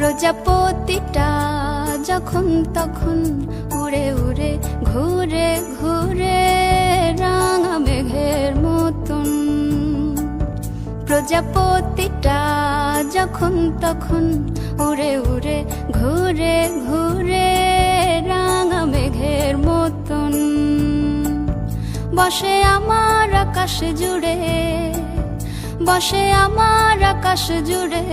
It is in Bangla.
প্রজাপতিটা যখন তখন উড়ে উড়ে ঘুরে ঘুরে রাঙা মেঘের মতন। প্রজাপতিটা যখন তখন উড়ে উড়ে ঘুরে ঘুরে রাঙা মেঘের মতন। বসে আমার আকাশ জুড়ে, বসে আমার আকাশ জুড়ে।